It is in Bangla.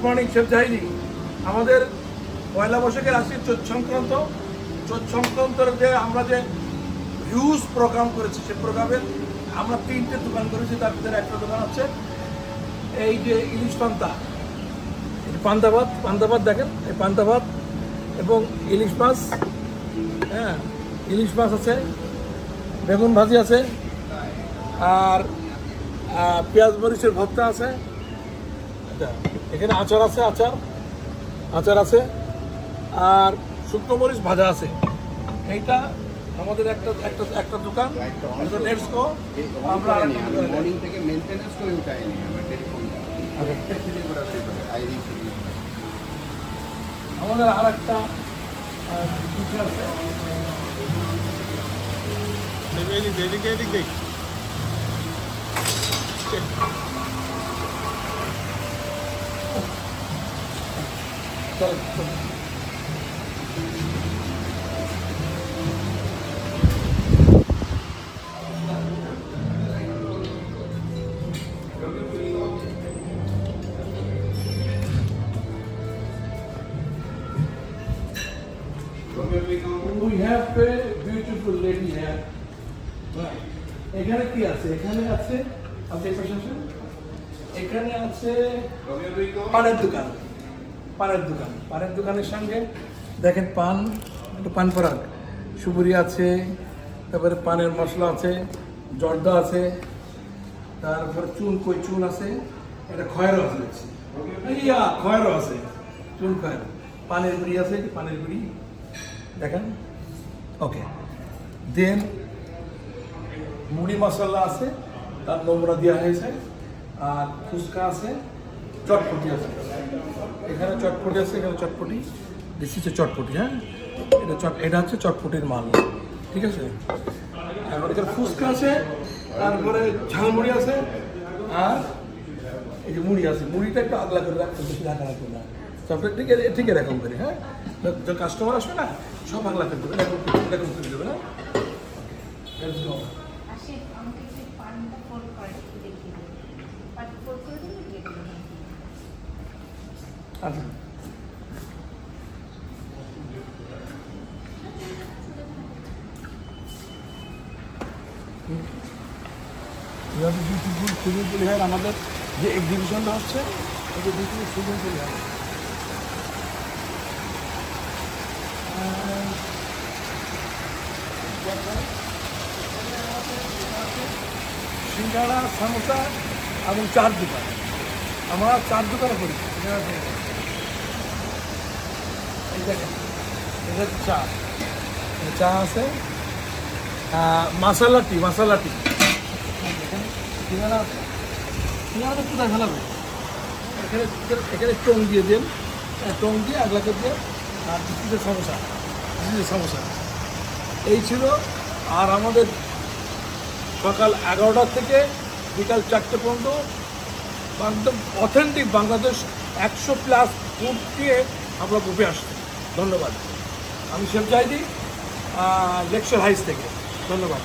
Morning chef Zahidi. আমাদের পয়লা বৈশাখের আসছে চোদ্দ সংক্রান্তের যে আমরা যে হিউজ প্রোগ্রাম করেছি, সে প্রোগ্রামের আমরা 3টে দোকান করেছি। তার ভিতরে একটা দোকান হচ্ছে এই যে ইলিশ পান্তা, পান্তা ভাত দেখেন, এই পান্তা ভাত এবং ইলিশ মাছ, হ্যাঁ ইলিশ মাছ আছে, বেগুন ভাজি আছে, আর পেঁয়াজ মরিচের ভর্তা আছে, এখানে আচার আছে, আচার আছে, আর শুকনো মরিচ ভাজা আছে। এইটা আমাদের একটা দোকান। আমরা মর্নিং থেকে মেইনটেনেন্স করে উঠাইনি আমার টেলিফোনটা। আমাদের আর একটা we have a beautiful lady here. এখানে কি আছে? এখানে আছে আপনি প্রশাসন, এখানে আছে পানের দোকানের সঙ্গে দেখেন পান, একটু পান পরাগ, সুপুরি আছে, তারপরে পানের মশলা আছে, জর্দা আছে, তারপরে চুন আছে, এটা খয়েরও আছে, খয়েরও আছে, চুন খয়ের, পানের গুঁড়ি আছে, পানের গুঁড়ি দেখেন। ওকে, দেন মুড়ি মশলা আছে, তার নোংরা দেওয়া হয়েছে, আর ফুচকা আছে, চটপটি আছে, এখানে চটপটি আছে, এখানে চটপটি, দিস হচ্ছে চটপটি, হ্যাঁ এটা হচ্ছে চটপটির মাল, ঠিক আছে। আর এখানে ফুচকা আছে, তারপরে ঝালমুড়ি আছে, আর এই যে মুড়ি আছে, মুড়িটা একটু আগলা করে রাখতে, বেশি ঢাকা রাখবে না, চটপটি ঠিক এরকম করে, হ্যাঁ যখন কাস্টমার আসবে না সব আগলা করে দেবে, এরকম করে দেবে, হ্যাঁ। আচ্ছা, সুইমিং পুল হয় আমাদের যে এক্সিবিশনটা হচ্ছে, সুইমিং পুল হয়। সিঙ্গাড়া, সামোসা এবং চার দোকান, আমরা 4 দোকানে করি। এই দেখেন, এটা চা আছে, মশলা টি, সিঙ্গাড়া আছে, সিঙ্গাড়াটা কোথায় ফেলাবে, এখানে টং দিয়ে দেন, টং দিয়ে আগলা করে দিয়ে, আর সমোসা এই ছিল। আর আমাদের সকাল 11টা থেকে বিকাল 4টে পর্যন্ত একদম অথেন্টিক বাংলাদেশ 100+ ফুড দিয়ে আমরা গ্রুপে আসছি। ধন্যবাদ। আমি শেফ জাহিদি, লেকচার হাইস থেকে। ধন্যবাদ।